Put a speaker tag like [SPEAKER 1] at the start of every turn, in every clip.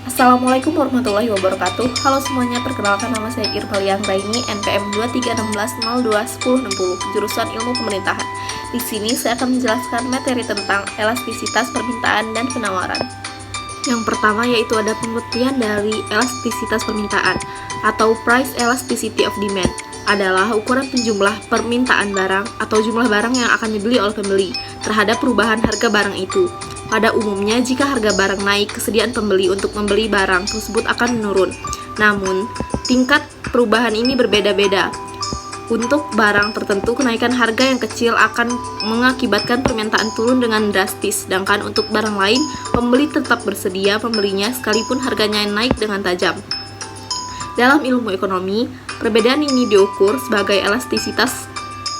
[SPEAKER 1] Assalamualaikum warahmatullahi wabarakatuh. Halo semuanya, perkenalkan nama saya Irfalian Raini, NPM 2316021060, jurusan Ilmu Pemerintahan. Di sini saya akan menjelaskan materi tentang elastisitas permintaan dan penawaran. Yang pertama yaitu ada pengertian dari elastisitas permintaan atau price elasticity of demand, adalah ukuran penjumlah permintaan barang atau jumlah barang yang akan dibeli oleh pembeli terhadap perubahan harga barang itu. Pada umumnya, jika harga barang naik, kesediaan pembeli untuk membeli barang tersebut akan menurun. Namun, tingkat perubahan ini berbeda-beda. Untuk barang tertentu, kenaikan harga yang kecil akan mengakibatkan permintaan turun dengan drastis, sedangkan untuk barang lain, pembeli tetap bersedia membelinya sekalipun harganya naik dengan tajam. Dalam ilmu ekonomi, perbedaan ini diukur sebagai elastisitas,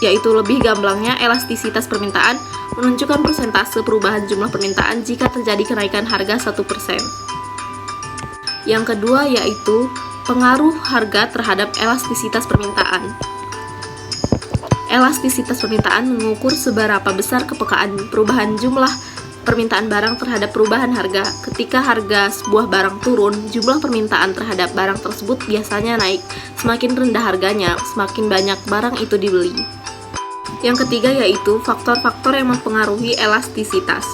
[SPEAKER 1] yaitu lebih gamblangnya elastisitas permintaan menunjukkan persentase perubahan jumlah permintaan jika terjadi kenaikan harga 1%. Yang kedua yaitu pengaruh harga terhadap elastisitas permintaan. Elastisitas permintaan mengukur seberapa besar kepekaan perubahan jumlah permintaan barang terhadap perubahan harga. Ketika harga sebuah barang turun, jumlah permintaan terhadap barang tersebut biasanya naik. Semakin rendah harganya, semakin banyak barang itu dibeli. Yang ketiga yaitu faktor-faktor yang mempengaruhi elastisitas.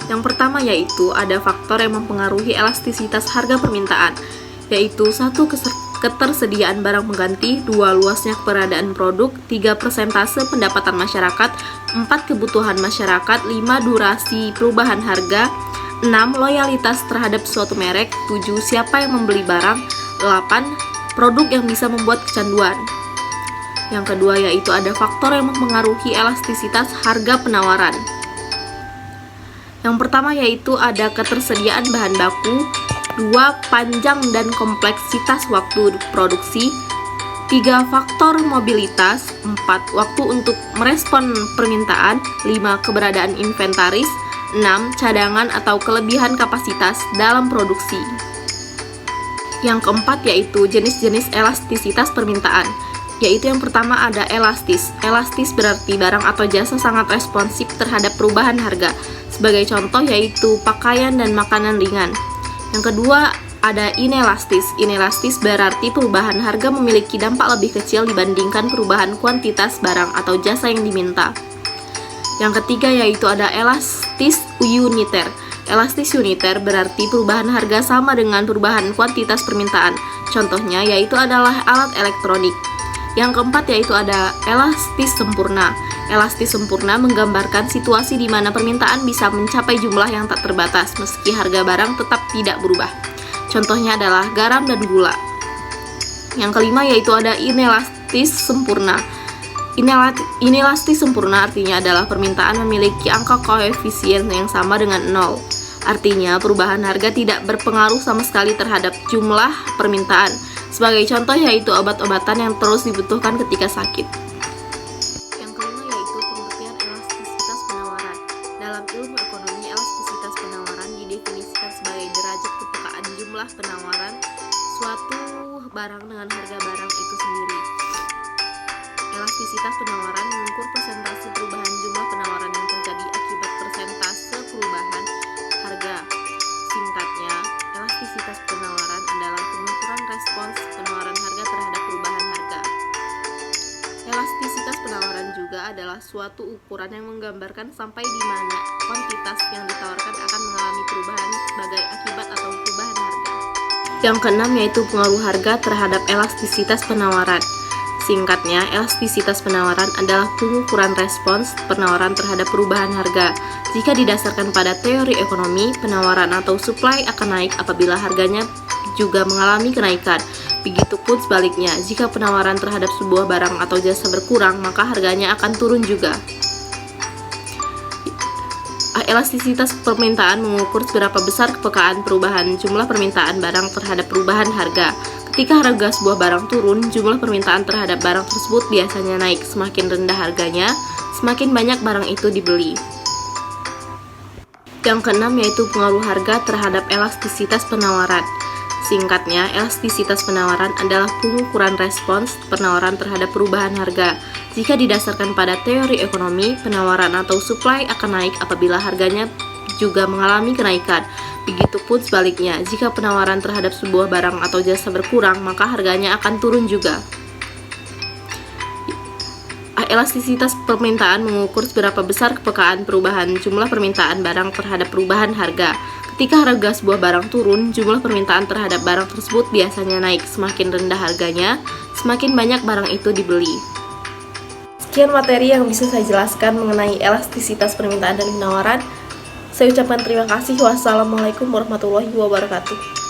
[SPEAKER 1] Yang pertama yaitu ada faktor yang mempengaruhi elastisitas harga permintaan, yaitu 1. Ketersediaan barang pengganti, 2. Luasnya keberadaan produk, 3. Persentase pendapatan masyarakat, 4. Kebutuhan masyarakat, 5. Durasi perubahan harga, 6. Loyalitas terhadap suatu merek, 7. Siapa yang membeli barang, 8. Produk yang bisa membuat kecanduan. Yang kedua yaitu ada faktor yang mempengaruhi elastisitas harga penawaran. Yang pertama yaitu ada ketersediaan bahan baku, 2. Panjang dan kompleksitas waktu produksi, 3. Faktor mobilitas, 4. Waktu untuk merespon permintaan, 5. Keberadaan inventaris, 6. Cadangan atau kelebihan kapasitas dalam produksi. Yang keempat yaitu jenis-jenis elastisitas permintaan, yaitu yang pertama ada elastis. Elastis berarti barang atau jasa sangat responsif terhadap perubahan harga. Sebagai contoh yaitu pakaian dan makanan ringan. Yang kedua ada inelastis. Inelastis berarti perubahan harga memiliki dampak lebih kecil dibandingkan perubahan kuantitas barang atau jasa yang diminta. Yang ketiga yaitu ada elastis uniter. Elastis uniter berarti perubahan harga sama dengan perubahan kuantitas permintaan. Contohnya yaitu adalah alat elektronik. Yang keempat yaitu ada elastis sempurna. Elastis sempurna menggambarkan situasi di mana permintaan bisa mencapai jumlah yang tak terbatas meski harga barang tetap tidak berubah. Contohnya adalah garam dan gula. Yang kelima yaitu ada inelastis sempurna. Inelastis sempurna artinya adalah permintaan memiliki angka koefisien yang sama dengan 0. Artinya perubahan harga tidak berpengaruh sama sekali terhadap jumlah permintaan. Sebagai contoh yaitu obat-obatan yang terus dibutuhkan ketika sakit. Yang kelima yaitu pengertian elastisitas penawaran. Dalam ilmu ekonomi, elastisitas penawaran didefinisikan sebagai derajat kepekaan jumlah penawaran suatu barang dengan harga barang itu sendiri. Elastisitas penawaran mengukur persentase perubahan jumlah penawaran yang terjadi akibat persentase perubahan harga. Singkatnya, elastisitas penawaran adalah pengukuran respons penawaran harga terhadap perubahan harga. Elastisitas penawaran juga adalah suatu ukuran yang menggambarkan sampai di mana kuantitas yang ditawarkan akan mengalami perubahan sebagai akibat atau perubahan harga. Yang keenam yaitu pengaruh harga terhadap elastisitas penawaran. Singkatnya, elastisitas penawaran adalah pengukuran respons penawaran terhadap perubahan harga. Jika didasarkan pada teori ekonomi, penawaran atau supply akan naik apabila harganya juga mengalami kenaikan. Begitupun sebaliknya, jika penawaran terhadap sebuah barang atau jasa berkurang, maka harganya akan turun juga. Elastisitas permintaan mengukur seberapa besar kepekaan perubahan jumlah permintaan barang terhadap perubahan harga. Ketika harga sebuah barang turun, jumlah permintaan terhadap barang tersebut biasanya naik. Semakin rendah harganya, semakin banyak barang itu dibeli. Yang keenam yaitu pengaruh harga terhadap elastisitas penawaran. Singkatnya, elastisitas penawaran adalah pengukuran respons penawaran terhadap perubahan harga. Jika didasarkan pada teori ekonomi, penawaran atau supply akan naik apabila harganya juga mengalami kenaikan. Begitupun sebaliknya, jika penawaran terhadap sebuah barang atau jasa berkurang, maka harganya akan turun juga. Elastisitas permintaan mengukur seberapa besar kepekaan perubahan jumlah permintaan barang terhadap perubahan harga. Ketika harga sebuah barang turun, jumlah permintaan terhadap barang tersebut biasanya naik. Semakin rendah harganya, semakin banyak barang itu dibeli. Sekian materi yang bisa saya jelaskan mengenai elastisitas permintaan dan penawaran. Saya ucapkan terima kasih. Wassalamualaikum warahmatullahi wabarakatuh.